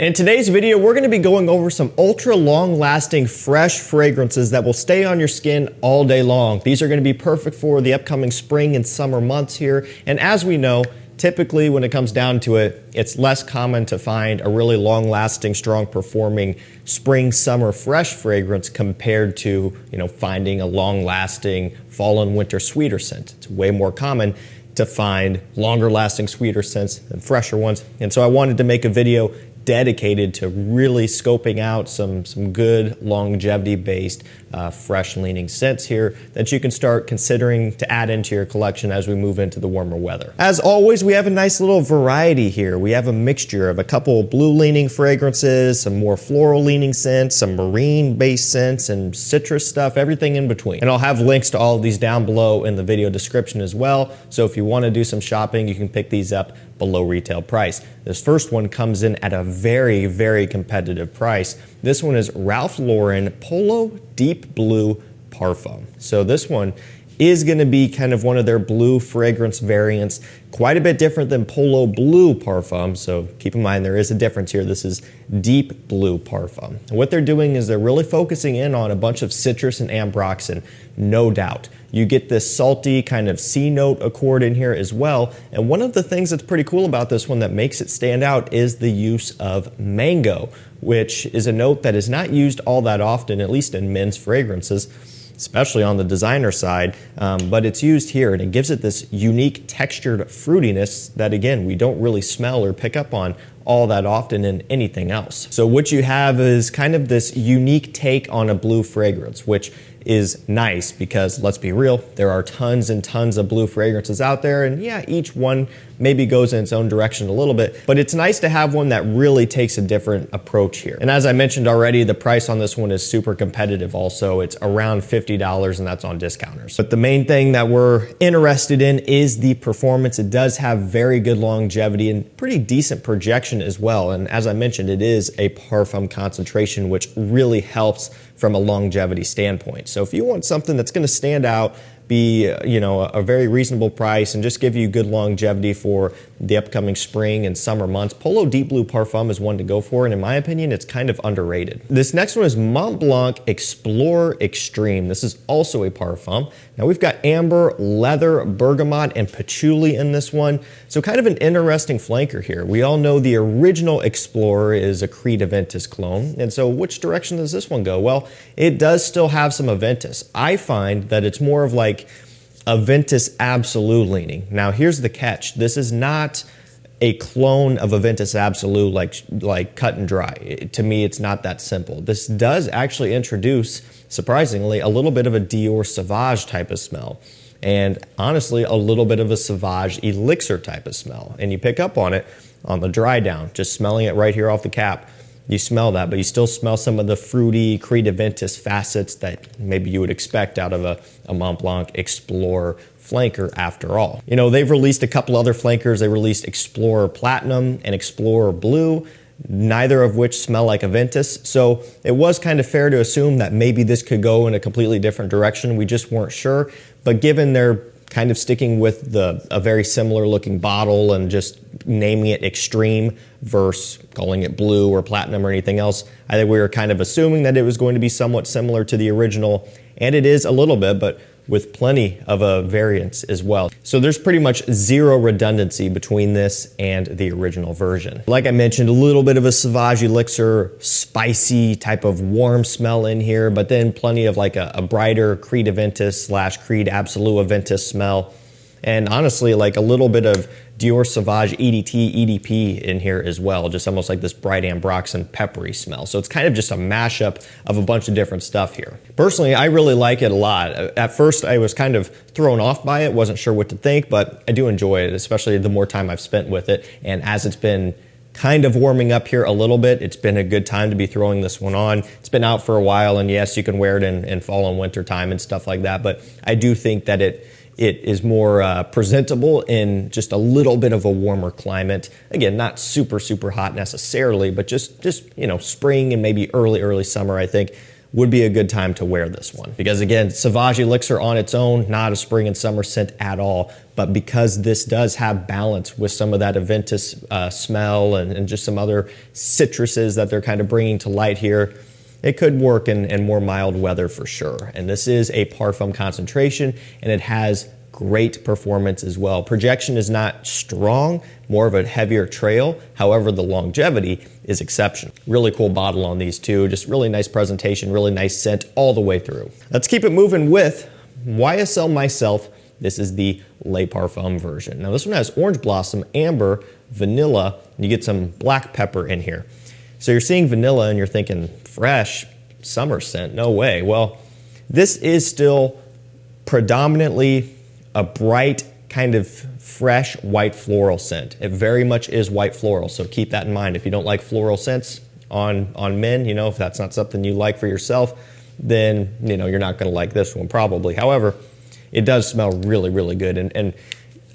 In today's video, we're going to be going over some ultra long-lasting fresh fragrances that will stay on your skin all day long. These are going to be perfect for the upcoming spring and summer months here. And as we know, typically when it comes down to it, it's less common to find a really long-lasting, strong-performing spring, summer fresh fragrance compared to, finding a long-lasting fall and winter sweeter scent. It's way more common to find longer-lasting sweeter scents than fresher ones. And so I wanted to make a video dedicated to really scoping out some good longevity-based fresh leaning scents here that you can start considering to add into your collection as we move into the warmer weather. As always, we have a nice little variety here. We have a mixture of a couple blue leaning fragrances, some more floral leaning scents, some marine based scents, and citrus stuff, everything in between. And I'll have links to all of these down below in the video description as well. So if you want to do some shopping, you can pick these up below retail price. This first one comes in at a very, very competitive price. This one is Ralph Lauren Polo Deep Blue Parfum. So this one is going to be kind of one of their blue fragrance variants, quite a bit different than Polo Blue Parfum. So keep in mind there is a difference here. This is Deep Blue Parfum. And what they're doing is they're really focusing in on a bunch of citrus and ambroxan, no doubt. You get this salty kind of C-note accord in here as well. And one of the things that's pretty cool about this one that makes it stand out is the use of mango, which is a note that is not used all that often, at least in men's fragrances, especially on the designer side, but it's used here and it gives it this unique textured fruitiness that, again, we don't really smell or pick up on all that often in anything else. So what you have is kind of this unique take on a blue fragrance, which is nice because, let's be real, there are tons and tons of blue fragrances out there, and yeah, each one maybe goes in its own direction a little bit, but it's nice to have one that really takes a different approach here. And as I mentioned already, the price on this one is super competitive also. It's around $50 and that's on discounters. But the main thing that we're interested in is the performance. It does have very good longevity and pretty decent projection as well. And as I mentioned, it is a parfum concentration, which really helps from a longevity standpoint. So if you want something that's going to stand out, be a very reasonable price, and just give you good longevity for the upcoming spring and summer months, Polo Deep Blue Parfum is one to go for, and in my opinion, it's kind of underrated. This next one is Montblanc Explore Extreme. This is also a parfum. Now we've got amber, leather, bergamot, and patchouli in this one. So kind of an interesting flanker here. We all know the original Explorer is a Creed Aventus clone, and so which direction does this one go? Well, it does still have some Aventus. I find that it's more of like Aventus Absolute leaning. Now here's the catch. This is not a clone of Aventus Absolute like cut and dry. To me, it's not that simple. This does actually introduce, surprisingly, a little bit of a Dior Sauvage type of smell. And honestly, a little bit of a Sauvage Elixir type of smell. And you pick up on it on the dry down, just smelling it right here off the cap. You smell that, but you still smell some of the fruity Creed Aventus facets that maybe you would expect out of a Montblanc Explorer flanker after all. They've released a couple other flankers. They released Explorer Platinum and Explorer Blue, neither of which smell like Aventus. So it was kind of fair to assume that maybe this could go in a completely different direction. We just weren't sure. But given they're kind of sticking with a very similar looking bottle and just naming it Extreme versus calling it Blue or Platinum or anything else, I think we were kind of assuming that it was going to be somewhat similar to the original, and it is a little bit, but with plenty of a variance as well. So there's pretty much zero redundancy between this and the original version. Like I mentioned, a little bit of a Sauvage Elixir, spicy type of warm smell in here, but then plenty of like a brighter Creed Aventus / Creed Absolute Aventus smell. And honestly, like a little bit of Dior Sauvage EDT, EDP in here as well, just almost like this bright ambroxan peppery smell. So it's kind of just a mashup of a bunch of different stuff here. Personally, I really like it a lot. At first, I was kind of thrown off by it, wasn't sure what to think, but I do enjoy it, especially the more time I've spent with it. And as it's been kind of warming up here a little bit, it's been a good time to be throwing this one on. It's been out for a while, and yes, you can wear it in fall and winter time and stuff like that, but I do think that it is more presentable in just a little bit of a warmer climate. Again, not super, super hot necessarily, but just spring and maybe early summer, I think, would be a good time to wear this one. Because again, Sauvage Elixir on its own, not a spring and summer scent at all. But because this does have balance with some of that Invictus smell and just some other citruses that they're kind of bringing to light here, it could work in more mild weather for sure. And this is a parfum concentration, and it has great performance as well. Projection is not strong, more of a heavier trail. However, the longevity is exceptional. Really cool bottle on these two. Just really nice presentation, really nice scent all the way through. Let's keep it moving with YSL Myslf. This is the Le Parfum version. Now this one has orange blossom, amber, vanilla, and you get some black pepper in here. So you're seeing vanilla and you're thinking, fresh, summer scent, no way. Well, this is still predominantly a bright, kind of fresh white floral scent. It very much is white floral, so keep that in mind. If you don't like floral scents on men, you know, if that's not something you like for yourself, then, you know, you're not gonna like this one probably. However, it does smell really, really good. And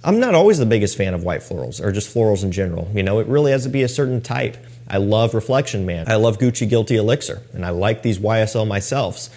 I'm not always the biggest fan of white florals or just florals in general. You know, it really has to be a certain type. I love Reflection Man. I love Gucci Guilty Elixir, and I like these YSL Myslfs.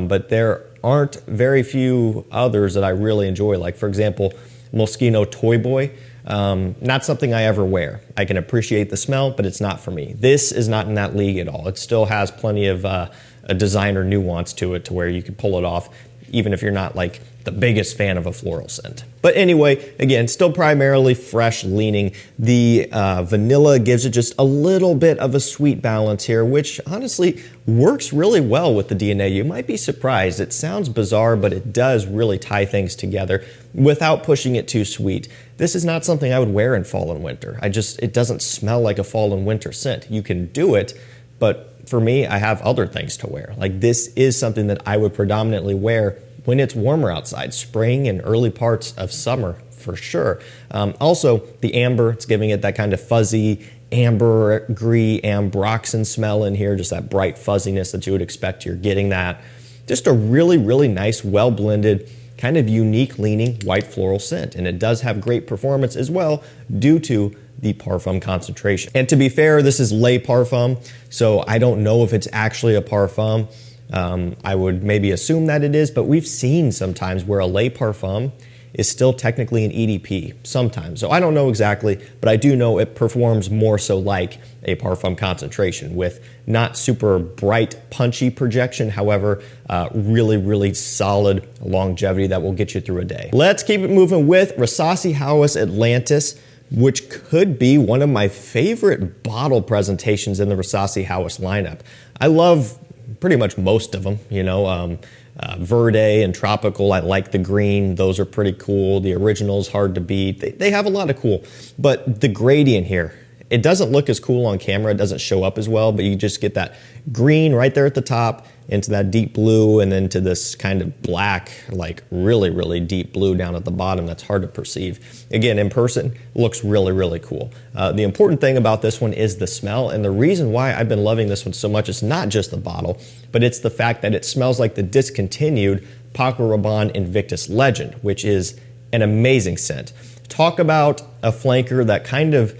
But there aren't very few others that I really enjoy. Like, for example, Moschino Toy Boy. Not something I ever wear. I can appreciate the smell, but it's not for me. This is not in that league at all. It still has plenty of a designer nuance to it to where you can pull it off, even if you're not like the biggest fan of a floral scent. But anyway, again, still primarily fresh leaning. The vanilla gives it just a little bit of a sweet balance here, which honestly works really well with the DNA. You might be surprised. It sounds bizarre, but it does really tie things together without pushing it too sweet. This is not something I would wear in fall and winter. It doesn't smell like a fall and winter scent. You can do it, but for me, I have other things to wear. Like, this is something that I would predominantly wear when it's warmer outside, spring and early parts of summer for sure. Also, the amber, it's giving it that kind of fuzzy, ambergris, ambroxan smell in here, just that bright fuzziness that you would expect. You're getting that. Just a really, really nice, well-blended, kind of unique leaning white floral scent. And it does have great performance as well due to the parfum concentration. And to be fair, this is Le Parfum, so I don't know if it's actually a parfum. I would maybe assume that it is, but we've seen sometimes where a Le Parfum is still technically an EDP, sometimes. So I don't know exactly, but I do know it performs more so like a parfum concentration with not super bright, punchy projection, however, really, really solid longevity that will get you through a day. Let's keep it moving with Rasasi Hawas Atlantis, which could be one of my favorite bottle presentations in the Rasasi Hawas lineup. I love pretty much most of them, you know, Verde and Tropical, I like the green, those are pretty cool. The original's hard to beat. They have a lot of cool, but the gradient here, it doesn't look as cool on camera, it doesn't show up as well, but you just get that green right there at the top, into that deep blue, and then to this kind of black, like really, really deep blue down at the bottom that's hard to perceive. Again, in person, looks really, really cool. The important thing about this one is the smell, and the reason why I've been loving this one so much is not just the bottle, but it's the fact that it smells like the discontinued Paco Rabanne Invictus Legend, which is an amazing scent. Talk about a flanker that kind of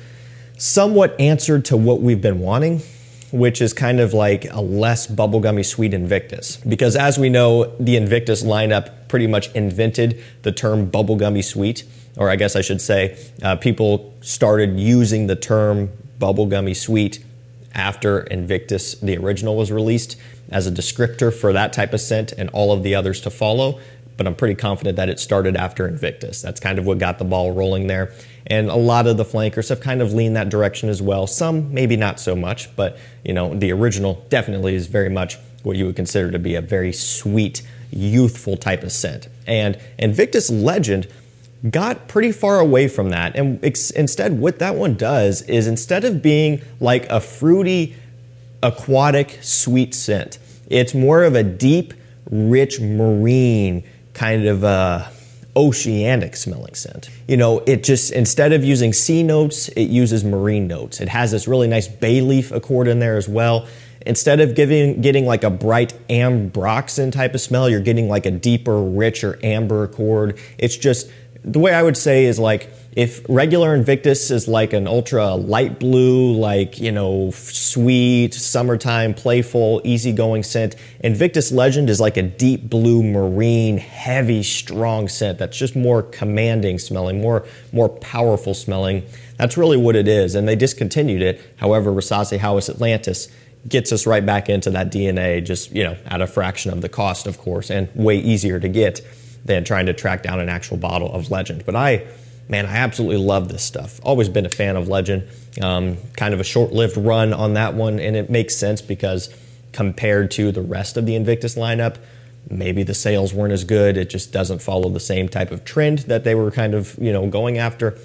somewhat answered to what we've been wanting, which is kind of like a less bubblegummy sweet Invictus. Because as we know, the Invictus lineup pretty much invented the term bubblegummy sweet, or I guess I should say, people started using the term bubblegummy sweet after Invictus, the original, was released as a descriptor for that type of scent and all of the others to follow. But I'm pretty confident that it started after Invictus. That's kind of what got the ball rolling there. And a lot of the flankers have kind of leaned that direction as well. Some maybe not so much, but you know, the original definitely is very much what you would consider to be a very sweet, youthful type of scent. And Invictus Legend got pretty far away from that. And instead, what that one does is, instead of being like a fruity, aquatic, sweet scent, it's more of a deep, rich, marine, kind of oceanic smelling scent. You know, it just, instead of using sea notes, it uses marine notes. It has this really nice bay leaf accord in there as well. Instead of getting like a bright ambroxan type of smell, you're getting like a deeper, richer amber accord. It's just the way I would say is like, if regular Invictus is like an ultra light blue, like, you know, sweet, summertime, playful, easygoing scent, Invictus Legend is like a deep blue, marine, heavy, strong scent that's just more commanding smelling, more powerful smelling. That's really what it is, and they discontinued it. However, Rasasi Hawas Atlantis gets us right back into that DNA, just, you know, at a fraction of the cost, of course, and way easier to get than trying to track down an actual bottle of Legend. But man, I absolutely love this stuff. Always been a fan of Legend. Kind of a short-lived run on that one, and it makes sense because compared to the rest of the Invictus lineup, maybe the sales weren't as good. It just doesn't follow the same type of trend that they were kind of, you know, going after.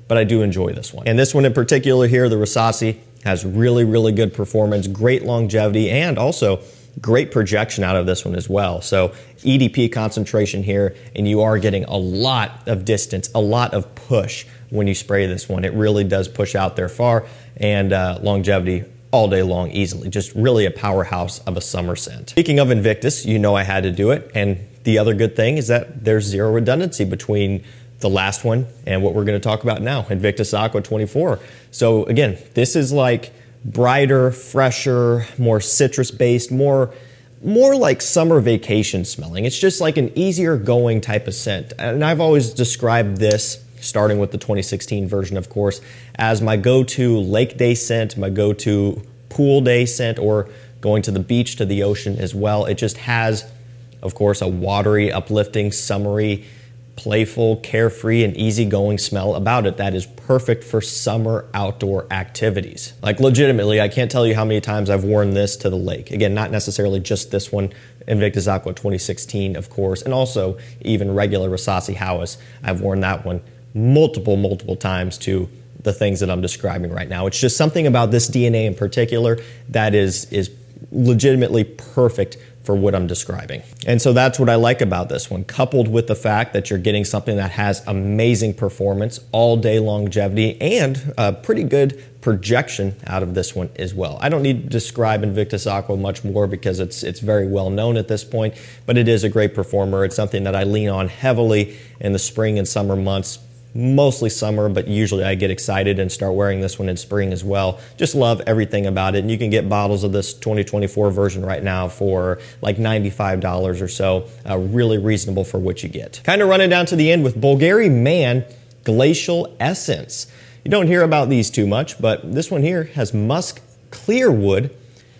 But I do enjoy this one. And this one in particular here, the Rasasi, has really, really good performance, great longevity, and also great projection out of this one as well. So EDP concentration here, and you are getting a lot of distance, a lot of push when you spray this one. It really does push out there far, and longevity all day long easily. Just really a powerhouse of a summer scent. Speaking of Invictus, you know I had to do it, and the other good thing is that there's zero redundancy between the last one and what we're going to talk about now, Invictus Aqua 24. So again, this is like brighter, fresher, more citrus-based, more like summer vacation smelling. It's just like an easier going type of scent. And I've always described this, starting with the 2016 version, of course, as my go-to lake day scent, my go-to pool day scent, or going to the beach, to the ocean as well. It just has, of course, a watery, uplifting, summery, playful, carefree, and easygoing smell about it that is perfect for summer outdoor activities. Like legitimately, I can't tell you how many times I've worn this to the lake. Again, not necessarily just this one, Invictus Aqua 2016, of course, and also even regular Rasasi Hawas. I've worn that one multiple times to the things that I'm describing right now. It's just something about this DNA in particular that is legitimately perfect for what I'm describing. And so that's what I like about this one, coupled with the fact that you're getting something that has amazing performance, all day longevity, and a pretty good projection out of this one as well. I don't need to describe Invictus Aqua much more because it's very well known at this point, but it is a great performer. It's something that I lean on heavily in the spring and summer months. Mostly summer, but usually I get excited and start wearing this one in spring as well. Just love everything about it. And you can get bottles of this 2024 version right now for like $95 or so. Really reasonable for what you get. Kind of running down to the end with Bvlgari Man Glacial Essence. You don't hear about these too much, but this one here has musk, clear wood,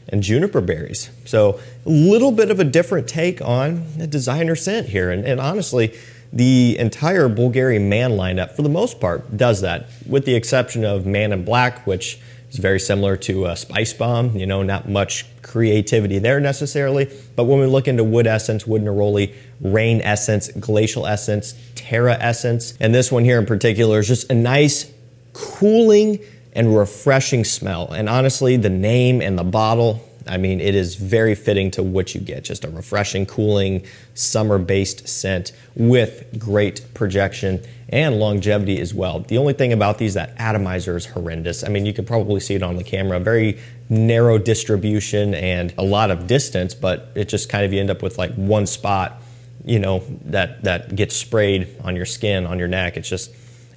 and juniper berries. So a little bit of a different take on a designer scent here. And honestly, the entire Bvlgari Man lineup, for the most part, does that, with the exception of Man in Black, which is very similar to Spice Bomb. You know, not much creativity there necessarily. But when we look into Wood Essence, Wood Neroli, Rain Essence, Glacial Essence, Terra Essence, and this one here in particular is just a nice, cooling and refreshing smell. And honestly, the name and the bottle, I mean, it is very fitting to what you get. Just a refreshing, cooling, summer-based scent with great projection and longevity as well. The only thing about these, that atomizer is horrendous. I mean, you could probably see it on the camera. Very narrow distribution and a lot of distance, but it just kind of, you end up with like one spot, you know, that gets sprayed on your skin, on your neck. It's just,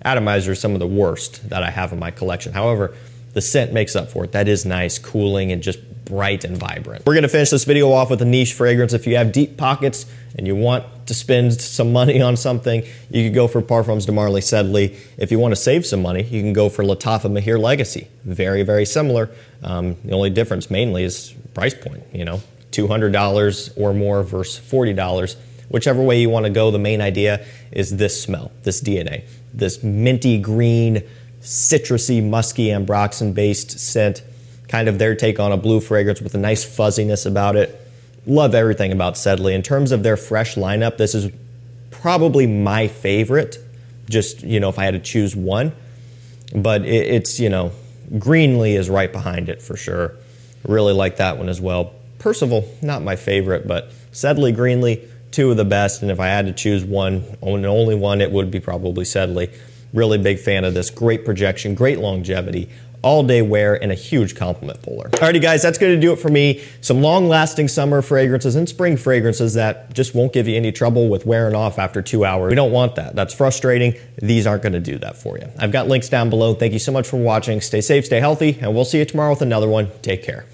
atomizer is some of the worst that I have in my collection. However, the scent makes up for it. That is nice, cooling, and just bright and vibrant. We're gonna finish this video off with a niche fragrance. If you have deep pockets and you want to spend some money on something, you could go for Parfums de Marly Sedley. If you want to save some money, you can go for Lattafa Mahir Legacy. Very, very similar. The only difference mainly is price point, you know, $200 or more versus $40. Whichever way you want to go, the main idea is this smell, this DNA, this minty green, citrusy, musky, ambroxan-based scent. Kind of their take on a blue fragrance with a nice fuzziness about it. Love everything about Sedley. In terms of their fresh lineup, this is probably my favorite. Just, you know, if I had to choose one. But it's, you know, Greenlee is right behind it for sure. Really like that one as well. Percival, not my favorite, but Sedley, Greenlee, two of the best. And if I had to choose one, only one, it would be probably Sedley. Really big fan of this. Great projection, great longevity. all-day wear, and a huge compliment puller. Alrighty guys, that's going to do it for me. Some long-lasting summer fragrances and spring fragrances that just won't give you any trouble with wearing off after 2 hours. We don't want that. That's frustrating. These aren't going to do that for you. I've got links down below. Thank you so much for watching. Stay safe, stay healthy, and we'll see you tomorrow with another one. Take care.